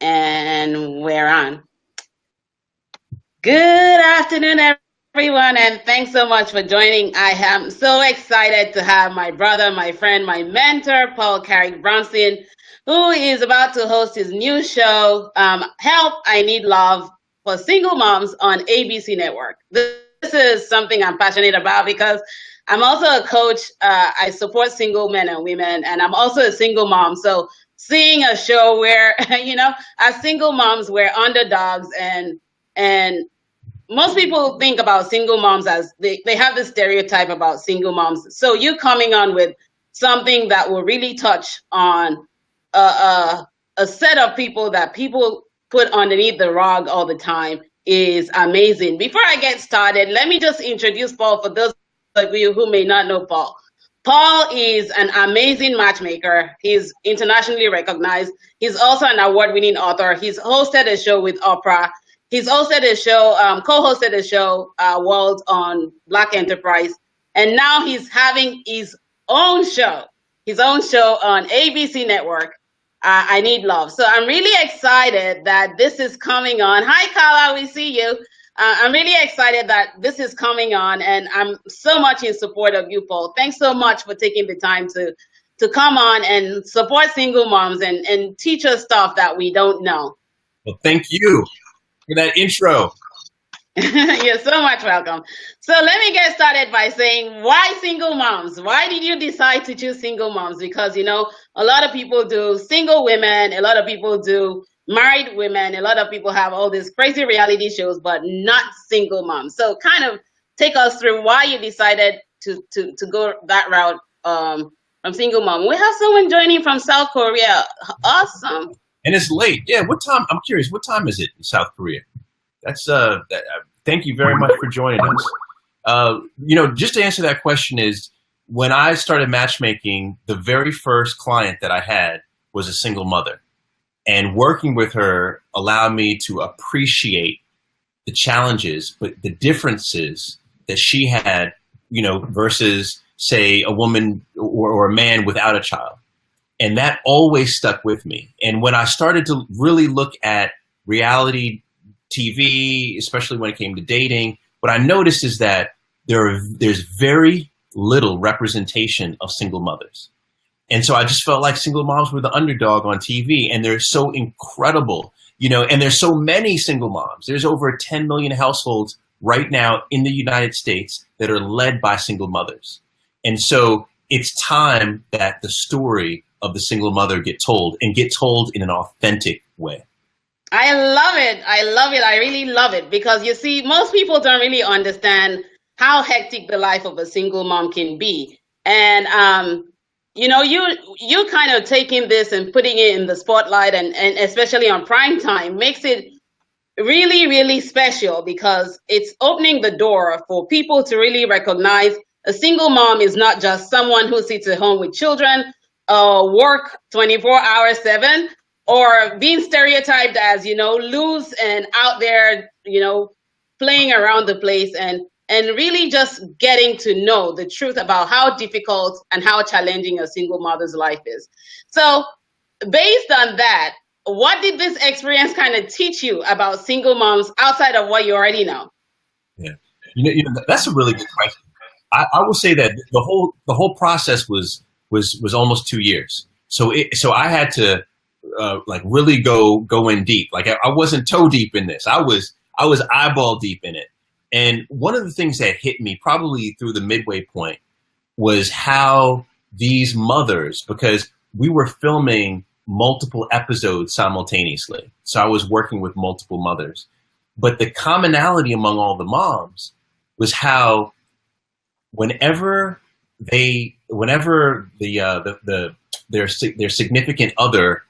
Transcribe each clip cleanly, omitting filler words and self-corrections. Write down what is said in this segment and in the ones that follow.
And we're on. Good afternoon, everyone, and thanks so much for joining. I am so excited to have my brother, my friend, my mentor, Paul Carrick Brunson, who is about to host his new show, Help, I Need Love, for single moms on ABC Network. This is something I'm passionate about because I'm also a coach. I support single men and women, and I'm also a single mom. So seeing a show where, as single moms, we're underdogs, and most people think about single moms as they have this stereotype about single moms. So you coming on with something that will really touch on a set of people that people put underneath the rug all the time is amazing. Before I get started, let me just introduce Paul for those of you who may not know Paul. Paul is an amazing matchmaker. He's internationally recognized. He's also an award-winning author. He's hosted a show with Oprah. He's hosted a show, co-hosted a show, World on Black Enterprise. And now he's having his own show on ABC Network, I Need Love. So I'm really excited that this is coming on. Hi, Carla, we see you. I'm really excited that this is coming on, and I'm so much in support of you, Paul. Thanks so much for taking the time to come on and support single moms and teach us stuff that we don't know. Well, thank you for that intro. You're so much welcome. So let me get started by saying, why single moms? Why did you decide to choose single moms? Because, a lot of people do single women, a lot of people do married women, a lot of people have all these crazy reality shows, but not single moms. So kind of take us through why you decided to go that route from single mom. We have someone joining from South Korea. Awesome. And it's late. Yeah, what time? I'm curious, what time is it in South Korea? That's thank you very much for joining us. Just to answer that question is, when I started matchmaking, the very first client that I had was a single mother. And working with her allowed me to appreciate the challenges, but the differences that she had, versus, say, a woman or a man without a child. And that always stuck with me. And when I started to really look at reality TV, especially when it came to dating, what I noticed is that there's very little representation of single mothers. And so I just felt like single moms were the underdog on TV, and they're so incredible, and there's so many single moms. There's over 10 million households right now in the United States that are led by single mothers. And so it's time that the story of the single mother get told in an authentic way. I love it. I really love it, because you see, most people don't really understand how hectic the life of a single mom can be. And, you kind of taking this and putting it in the spotlight and especially on prime time makes it really, really special, because it's opening the door for people to really recognize a single mom is not just someone who sits at home with children, work 24 hours 7, or being stereotyped as, loose and out there, playing around the place, and really just getting to know the truth about how difficult and how challenging a single mother's life is. So based on that, what did this experience kind of teach you about single moms outside of what you already know? Yeah, that's a really good question. I will say that the whole process was almost 2 years. So I had to really go in deep. Like I wasn't toe deep in this. I was eyeball deep in it. And one of the things that hit me probably through the midway point was how these mothers, because we were filming multiple episodes simultaneously. So I was working with multiple mothers. But the commonality among all the moms was how whenever their significant other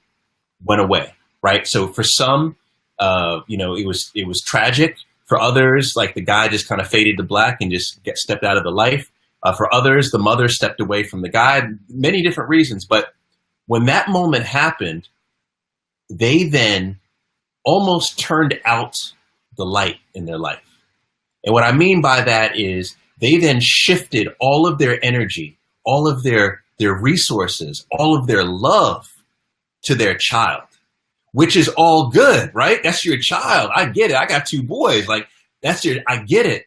went away, right? So for some, it was tragic. For others, like the guy just kind of faded to black and just stepped out of the life. For others, the mother stepped away from the guy, many different reasons. But when that moment happened, they then almost turned out the light in their life. And what I mean by that is they then shifted all of their energy, all of their resources, all of their love to their child, which is all good, right? That's your child. I get it. I got 2 boys. Like, I get it.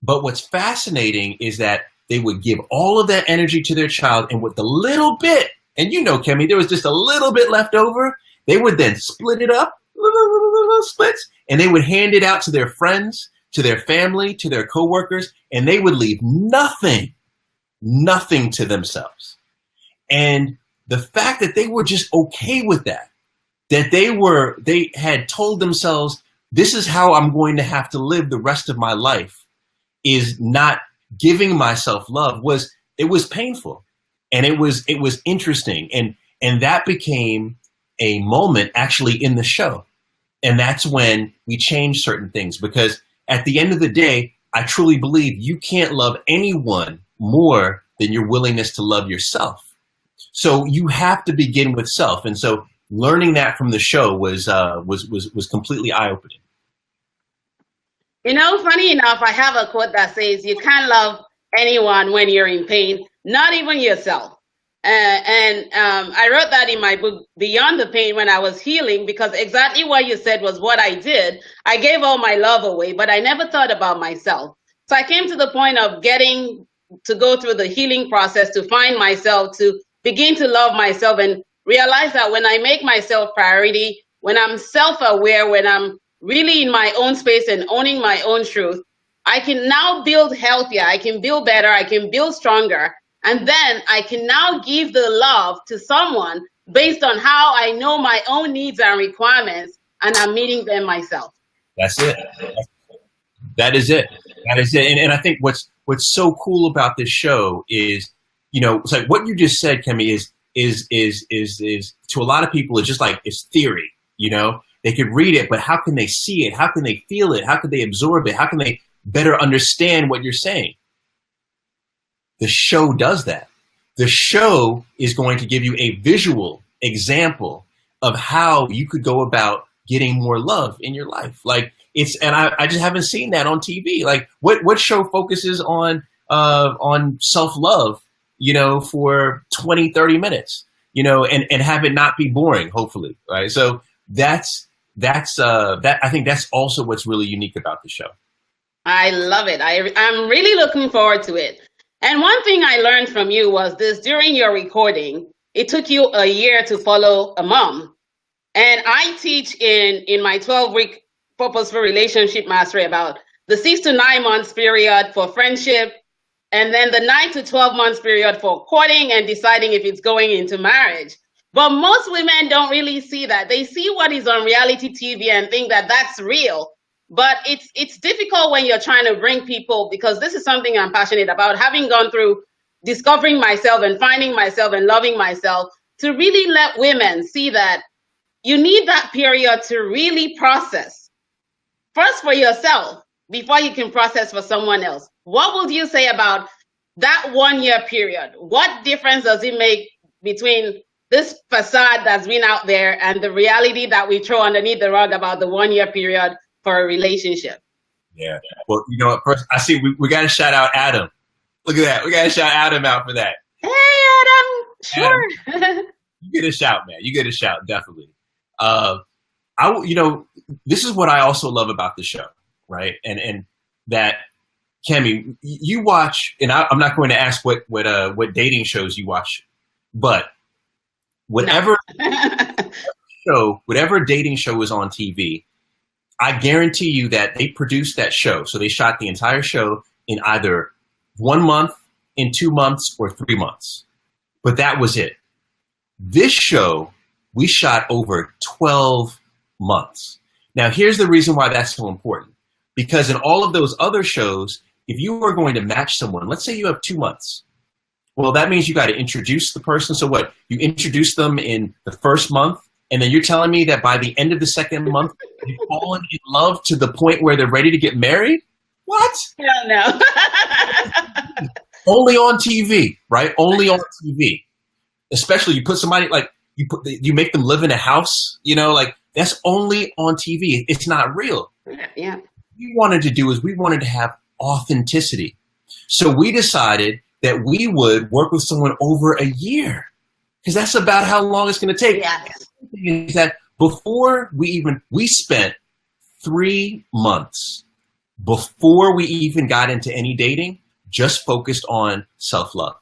But what's fascinating is that they would give all of that energy to their child, and with the little bit, and you know, Kemi, there was just a little bit left over, they would then split it up, little splits, and they would hand it out to their friends, to their family, to their coworkers, and they would leave nothing to themselves. And the fact that they were just okay with that they had told themselves, this is how I'm going to have to live the rest of my life, is not giving myself love, was painful. And it was interesting. And that became a moment actually in the show. And that's when we changed certain things, because at the end of the day, I truly believe you can't love anyone more than your willingness to love yourself. So you have to begin with self. And so learning that from the show was completely eye-opening. You know, funny enough, I have a quote that says, you can't love anyone when you're in pain, not even yourself. I wrote that in my book, Beyond the Pain, when I was healing, because exactly what you said was what I did. I gave all my love away, but I never thought about myself. So I came to the point of getting to go through the healing process to find myself, to begin to love myself, and realize that when I make myself priority, when I'm self-aware, when I'm really in my own space and owning my own truth, I can now build healthier, I can build better, I can build stronger. And then I can now give the love to someone based on how I know my own needs and requirements, and I'm meeting them myself. That's it. That is it. That is it. And I think what's so cool about this show is, you know, it's like what you just said, Kemi, is to a lot of people, it's just like, it's theory, you know, they could read it, but how can they see it? How can they feel it? How can they absorb it? How can they better understand what you're saying? The show does that. The show is going to give you a visual example of how you could go about getting more love in your life. Like and I just haven't seen that on TV. Like what show focuses on self-love, you know, for 20, 30 minutes, you know, and have it not be boring, hopefully. Right. So that's I think that's also what's really unique about the show. I love it. I'm really looking forward to it. And one thing I learned from you was this: during your recording, it took you a year to follow a mom. And I teach in my 12-week purposeful relationship mastery about the 6 to 9 months period for friendship, and then the 9 to 12 months period for courting and deciding if it's going into marriage. But most women don't really see that. They see what is on reality TV and think that that's real. But it's difficult when you're trying to bring people, because this is something I'm passionate about, having gone through discovering myself and finding myself and loving myself, to really let women see that you need that period to really process. First for yourself, before you can process for someone else. What would you say about that 1 year period? What difference does it make between this facade that's been out there and the reality that we throw underneath the rug about the 1 year period for a relationship? Yeah. Well, you know, first I see we got to shout out Adam. Look at that. We got to shout Adam out for that. Hey, Adam. Sure. Adam, you get a shout, man. You get a shout, definitely. You know, this is what I also love about the show, right? And that, Kemi, you watch, and I'm not going to ask what dating shows you watch, but whatever whatever dating show is on TV, I guarantee you that they produced that show. So they shot the entire show in either 1 month, in 2 months, or 3 months. But that was it. This show, we shot over 12 months. Now, here's the reason why that's so important. Because in all of those other shows, if you are going to match someone, let's say you have 2 months. Well, that means you got to introduce the person. So what? You introduce them in the first month, and then you're telling me that by the end of the second month, they've fallen in love to the point where they're ready to get married? What? Hell no. Only on TV, right? Only on TV. Especially you put somebody, like, you make them live in a house, you know, like, that's only on TV. It's not real. Yeah. What we wanted to do is we wanted to have authenticity. So we decided that we would work with someone over a year, because that's about how long it's going to take. Yeah. Is that Before we spent 3 months before we even got into any dating, just focused on self-love.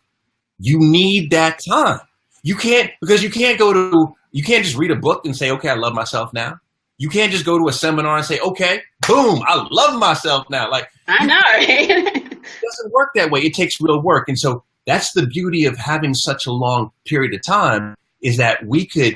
You need that time. You can't just read a book and say, okay, I love myself now. You can't just go to a seminar and say, okay, boom, I love myself now. Like, I know, right? It doesn't work that way. It takes real work. And so that's the beauty of having such a long period of time, is that we could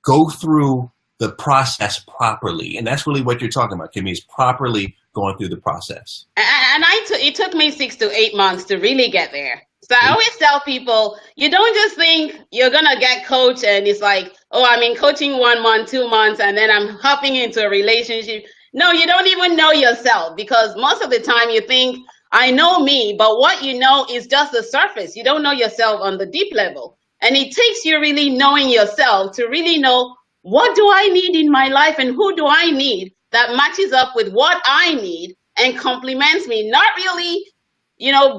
go through the process properly. And that's really what you're talking about, Kimmy, is properly going through the process. And it took me 6 to 8 months to really get there. So I always tell people, you don't just think you're going to get coached and it's like, oh, I'm in coaching 1 month, 2 months, and then I'm hopping into a relationship. No, you don't even know yourself, because most of the time you think, I know me, but what you know is just the surface. You don't know yourself on the deep level. And it takes you really knowing yourself to really know, what do I need in my life and who do I need that matches up with what I need and complements me? Not really,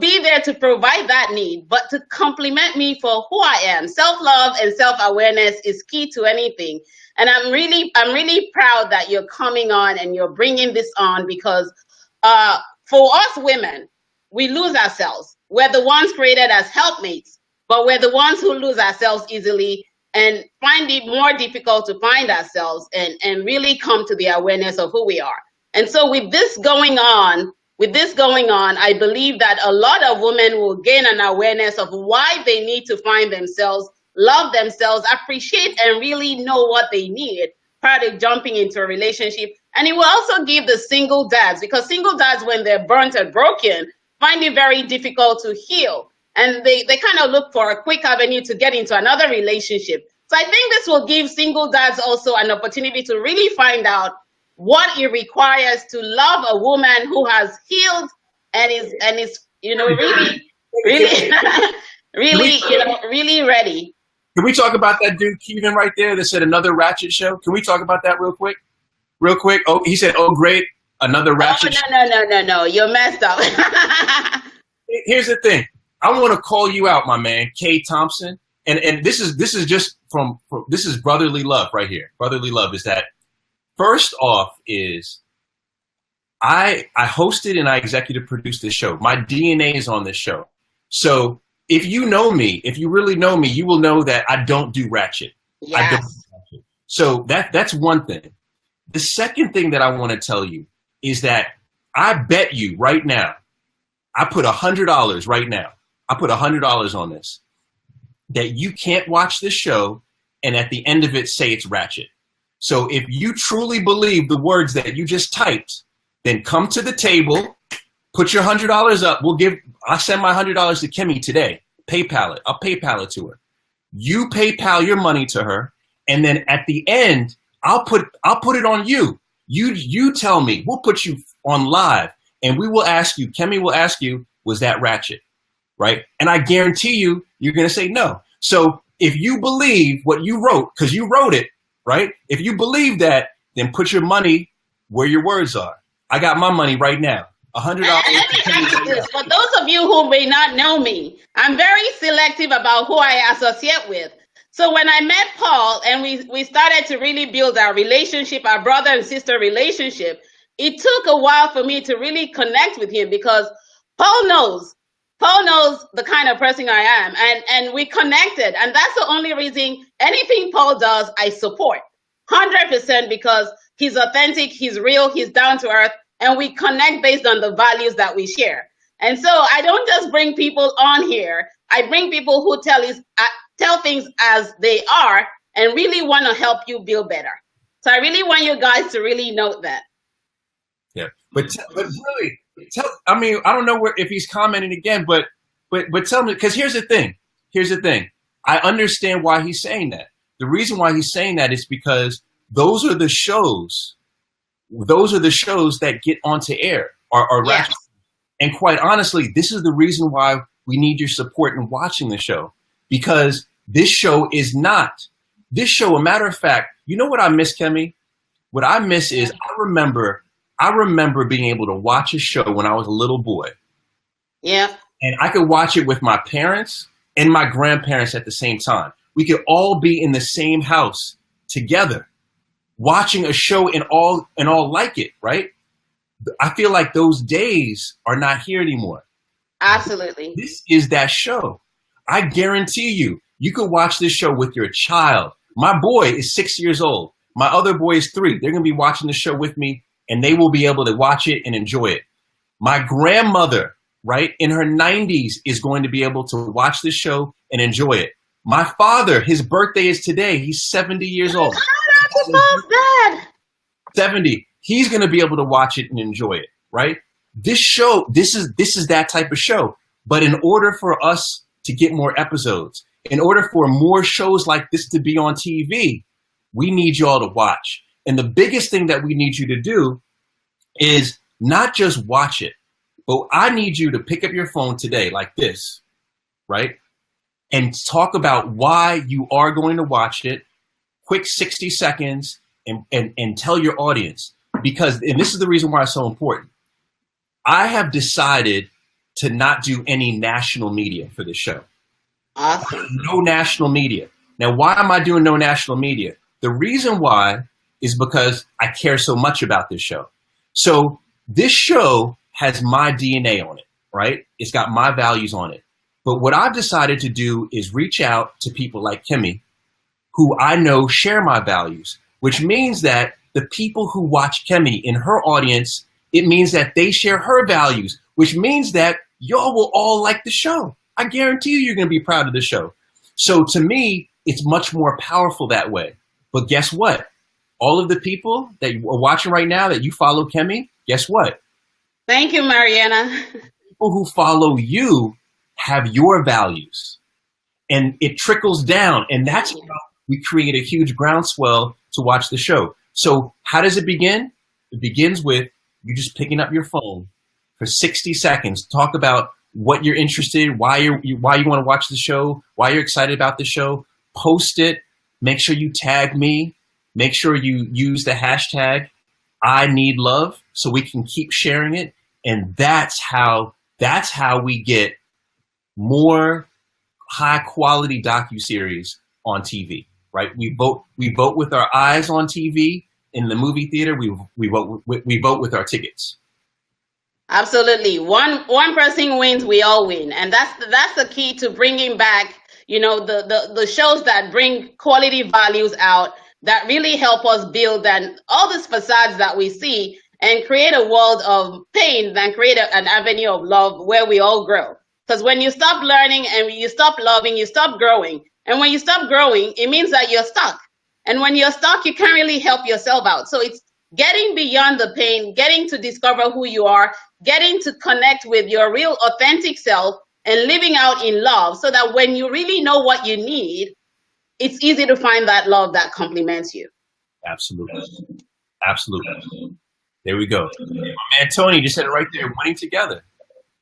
be there to provide that need, but to complement me for who I am. Self-love and self-awareness is key to anything. And I'm really proud that you're coming on and you're bringing this on, because for us women, we lose ourselves. We're the ones created as helpmates, but we're the ones who lose ourselves easily and find it more difficult to find ourselves and really come to the awareness of who we are. And so with this going on, I believe that a lot of women will gain an awareness of why they need to find themselves, love themselves, appreciate and really know what they need prior to jumping into a relationship. And it will also give the single dads, because single dads, when they're burnt and broken, find it very difficult to heal. And they kind of look for a quick avenue to get into another relationship. So I think this will give single dads also an opportunity to really find out what it requires to love a woman who has healed and is really really ready. Can we talk about that dude Kevin right there that said another ratchet show? Can we talk about that real quick? Oh, he said, oh, great, another ratchet show. No, you're messed up. Here's the thing. I want to call you out, my man, Kay Thompson. And this is just from this is brotherly love right here. Brotherly love is that, first off, is I hosted and I executive produced this show. My DNA is on this show. So if you know me, if you really know me, you will know that I don't do ratchet. Yes. I don't do ratchet. So that's one thing. The second thing that I want to tell you is that I bet you right now, I put $100 right now. I put $100 on this, that you can't watch this show and at the end of it say it's ratchet. So if you truly believe the words that you just typed, then come to the table, put your $100 up. I'll send my $100 to Kimmy today. PayPal it. I'll PayPal it to her. You PayPal your money to her, and then at the end, I'll put it on you. You tell me. We'll put you on live, and we will ask you. Kimmy will ask you, was that ratchet? Right? And I guarantee you, you're going to say no. So if you believe what you wrote, because you wrote it, right? If you believe that, then put your money where your words are. I got my money right now. $100. For those of you who may not know me, I'm very selective about who I associate with. So when I met Paul and we started to really build our relationship, our brother and sister relationship, it took a while for me to really connect with him, because Paul knows the kind of person I am, and we connected. And that's the only reason anything Paul does, I support 100%, because he's authentic, he's real, he's down to earth, and we connect based on the values that we share. And so I don't just bring people on here. I bring people who tell things as they are and really want to help you build better. So I really want you guys to really note that. Yeah, but really, I mean, I don't know if he's commenting again, but tell me, because here's the thing. I understand why he's saying that. The reason why he's saying that is because those are the shows that get onto air are ratchet. And quite honestly, this is the reason why we need your support in watching the show, because this show, a matter of fact, you know what I miss, Kemi? What I miss is I remember being able to watch a show when I was a little boy. Yeah. And I could watch it with my parents and my grandparents at the same time. We could all be in the same house together. watching a show and all like it, right? I feel like those days are not here anymore. Absolutely. This is that show. I guarantee you, you could watch this show with your child. My boy is 6 years old. My other boy is 3. They're going to be watching the show with me, and they will be able to watch it and enjoy it. My grandmother, right, in her 90s is going to be able to watch this show and enjoy it. My father, his birthday is today. He's 70 years old. Dad. 70. He's going to be able to watch it and enjoy it, right? This show, this is that type of show. But in order for us to get more episodes, in order for more shows like this to be on TV, we need y'all to watch. And the biggest thing that we need you to do is not just watch it, but I need you to pick up your phone today like this, right? And talk about why you are going to watch it, quick 60 seconds, and tell your audience. Because, and this is the reason why it's so important, I have decided to not do any national media for this show. Awesome. No national media. Now, why am I doing no national media? The reason why is because I care so much about this show. So this show has my DNA on it, right? It's got my values on it. But what I've decided to do is reach out to people like Kimmy, who I know share my values, which means that the people who watch Kimmy in her audience, it means that they share her values, which means that y'all will all like the show. I guarantee you're going to be proud of the show. So to me, it's much more powerful that way. But guess what? All of the people that are watching right now that you follow Kimmy, guess what? Thank you, Mariana. People who follow you have your values. And it trickles down. And that's how we create a huge groundswell to watch the show. So how does it begin? It begins with you just picking up your phone for 60 seconds. Talk about what you're interested in, why you want to watch the show, why you're excited about the show. Post it. Make sure you tag me. Make sure you use the hashtag I need love so we can keep sharing it. And that's how we get more high quality docuseries on TV, right? We vote with our eyes on TV. In the movie theater, we vote with our tickets. Absolutely. One person wins, we all win, and that's the key to bringing back, the shows that bring quality values out, that really help us build and all these facades that we see and create a world of pain, then create an avenue of love where we all grow. Because when you stop learning and you stop loving, you stop growing, and when you stop growing, it means that you're stuck. And when you're stuck, you can't really help yourself out. So it's getting beyond the pain, getting to discover who you are, getting to connect with your real authentic self and living out in love so that when you really know what you need, it's easy to find that love that complements you. Absolutely. Absolutely. There we go. My man Tony just said it right there, winning together.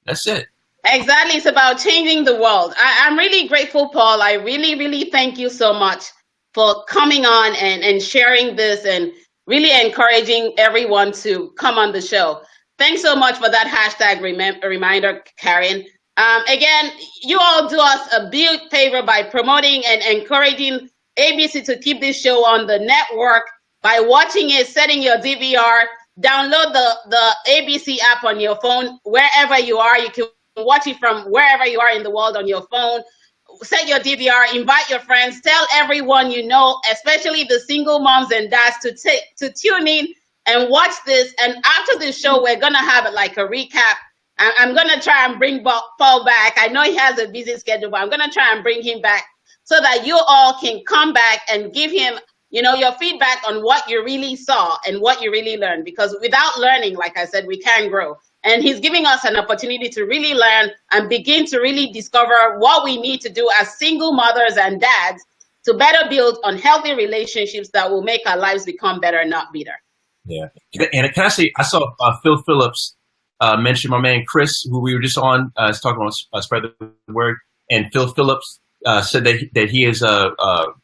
That's it. Exactly. It's about changing the world. I'm really grateful, Paul. I really, really thank you so much for coming on and sharing this and really encouraging everyone to come on the show. Thanks so much for that hashtag reminder, Karen. Again, you all do us a big favor by promoting and encouraging ABC to keep this show on the network by watching it, setting your DVR, download the ABC app on your phone, wherever you are. You can watch it from wherever you are in the world on your phone. Set your DVR, invite your friends, tell everyone you know, especially the single moms and dads, to tune in and watch this. And after this show, we're going to have like a recap. I'm going to try and bring Paul back. I know he has a busy schedule, but I'm going to try and bring him back so that you all can come back and give him, your feedback on what you really saw and what you really learned. Because without learning, like I said, we can't grow. And he's giving us an opportunity to really learn and begin to really discover what we need to do as single mothers and dads to better build on healthy relationships that will make our lives become better, not bitter. Yeah. And can I say, I saw Phil Phillips mention my man Chris, who we were just on, talking about Spread the Word. And Phil Phillips said that he has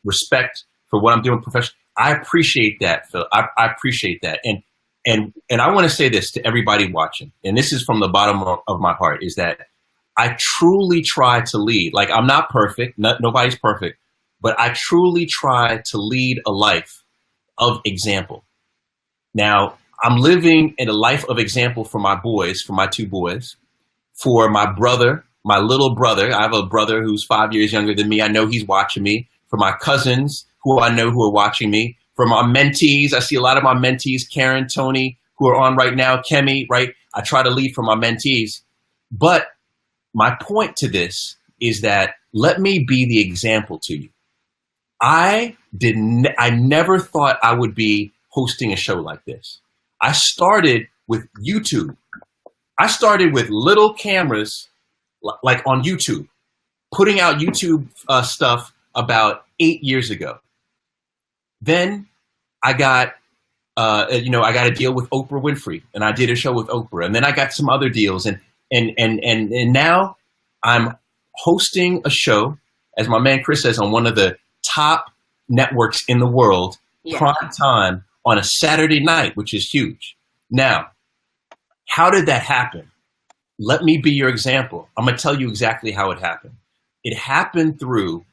respect for what I'm doing professionally. I appreciate that, Phil. I appreciate that. And I want to say this to everybody watching, and this is from the bottom of my heart, is that I truly try to lead. Like, I'm not perfect. Nobody's perfect. But I truly try to lead a life of example. Now, I'm living in a life of example for my boys, for my two boys, for my brother, my little brother. I have a brother who's 5 years younger than me. I know he's watching me. For my cousins who I know who are watching me. For my mentees, I see a lot of my mentees, Karen, Tony, who are on right now, Kemi, right? I try to lead for my mentees. But my point to this is that let me be the example to you. I never thought I would be hosting a show like this. I started with YouTube. I started with little cameras, like on YouTube, putting out YouTube stuff about 8 years ago. Then I got, I got a deal with Oprah Winfrey, and I did a show with Oprah, and then I got some other deals, and now I'm hosting a show, as my man Chris says, on one of the top networks in the world, prime time, on a Saturday night, which is huge. Now, how did that happen? Let me be your example. I'm going to tell you exactly how it happened. It happened through,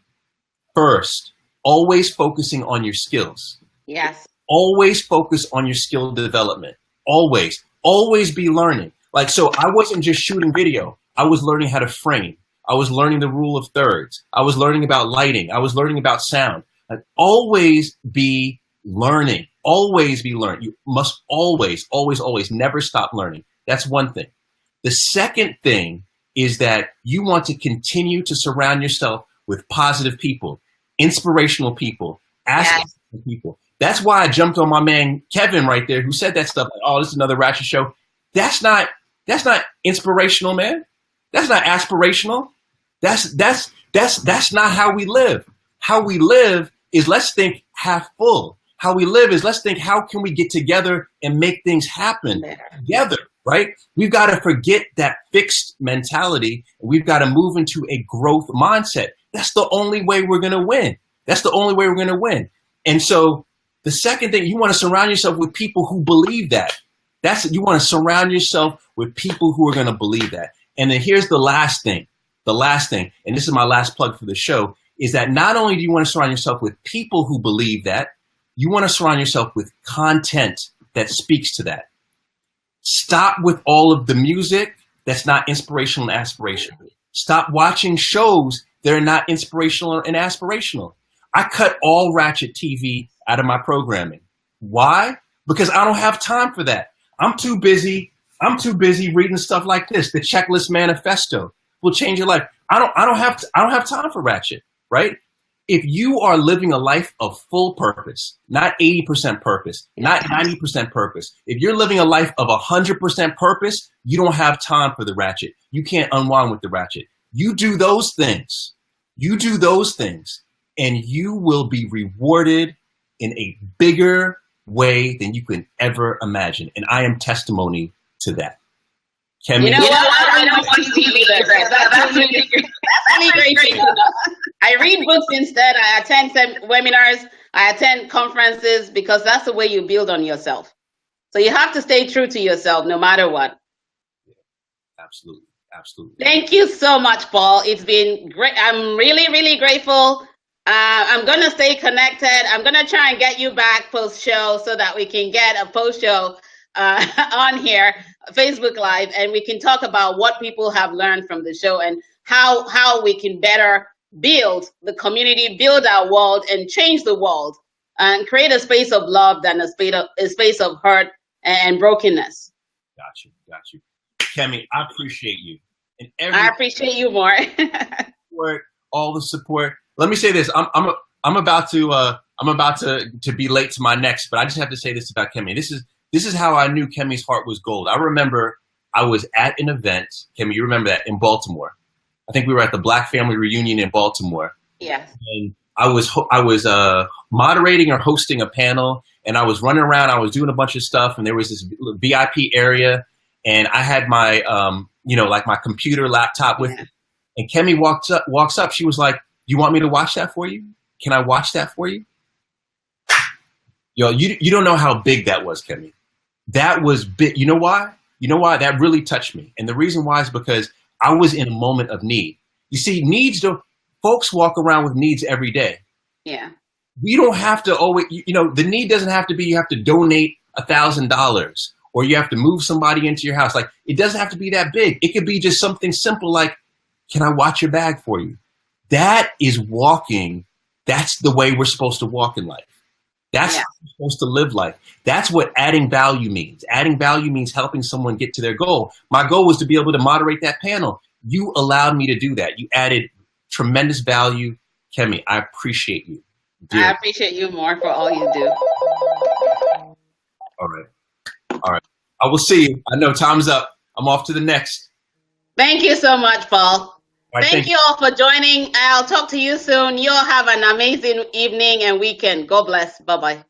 first, always focusing on your skills. Yes. Always focus on your skill development. Always. Always be learning. Like, so I wasn't just shooting video. I was learning how to frame. I was learning the rule of thirds. I was learning about lighting. I was learning about sound. And always be learning. Always be learning. You must always, always, always never stop learning. That's one thing. The second thing is that you want to continue to surround yourself with positive people, inspirational people, aspirational people. That's why I jumped on my man Kevin right there, who said that stuff. Like, oh, this is another ratchet show. That's not inspirational, man. That's not aspirational. That's not how we live. How we live is let's think half full. How we live is let's think how can we get together and make things happen together, right? We've got to forget that fixed mentality. And we've got to move into a growth mindset. That's the only way we're going to win. That's the only way we're going to win. And so the second thing, you want to surround yourself with people who believe that. You want to surround yourself with people who are going to believe that. And then here's the last thing, and this is my last plug for the show, is that not only do you want to surround yourself with people who believe that, you want to surround yourself with content that speaks to that. Stop with all of the music that's not inspirational and aspirational. Stop watching shows that are not inspirational and aspirational. I cut all ratchet TV out of my programming. Why? Because I don't have time for that. I'm too busy reading stuff like this. The Checklist Manifesto will change your life. I don't have time for ratchet, right? If you are living a life of full purpose, not 80% purpose, not 90% purpose, if you're living a life of 100% purpose, you don't have time for the ratchet. You can't unwind with the ratchet. You do those things. And you will be rewarded in a bigger way than you can ever imagine. And I am testimony to that. Kemi, you know what? I don't watch TV. That's really great. I read books instead. I attend webinars. I attend conferences because that's the way you build on yourself. So you have to stay true to yourself no matter what. Absolutely. Thank you so much, Paul. It's been great. I'm really, really grateful. I'm going to stay connected. I'm going to try and get you back post-show so that we can get a post-show on here, Facebook Live, and we can talk about what people have learned from the show and how we can better build the community, build our world, and change the world, and create a space of love than a space of hurt and brokenness. Got you. Kemi, I appreciate you. And I appreciate you more. All the support. Let me say this. I'm about to be late to my next, but I just have to say this about Kemi. This is how I knew Kemi's heart was gold. I remember I was at an event, Kemi, you remember that, in Baltimore. I think we were at the Black Family Reunion in Baltimore. Yes. And I was moderating or hosting a panel, and I was running around. I was doing a bunch of stuff, and there was this VIP area, and I had my like my computer laptop with me. And Kemi walks up. She was like, "You want me to watch that for you? Can I watch that for you?" Yo, you don't know how big that was, Kemi. That was big. You know why? That really touched me. And the reason why is because I was in a moment of need. You see, folks walk around with needs every day. Yeah. we don't have to always, the need doesn't have to be you have to donate $1,000 or you have to move somebody into your house. Like, it doesn't have to be that big. It could be just something simple like, can I watch your bag for you? That is walking. That's the way we're supposed to walk in life. That's how we're supposed to live life. That's what adding value means. Adding value means helping someone get to their goal. My goal was to be able to moderate that panel. You allowed me to do that. You added tremendous value. Kemi, I appreciate you. Dear. I appreciate you more for all you do. All right. All right. I will see you. I know time's up. I'm off to the next. Thank you so much, Paul. Right, thank you all for joining. I'll talk to you soon. You'll have an amazing evening and weekend. God bless. Bye-bye.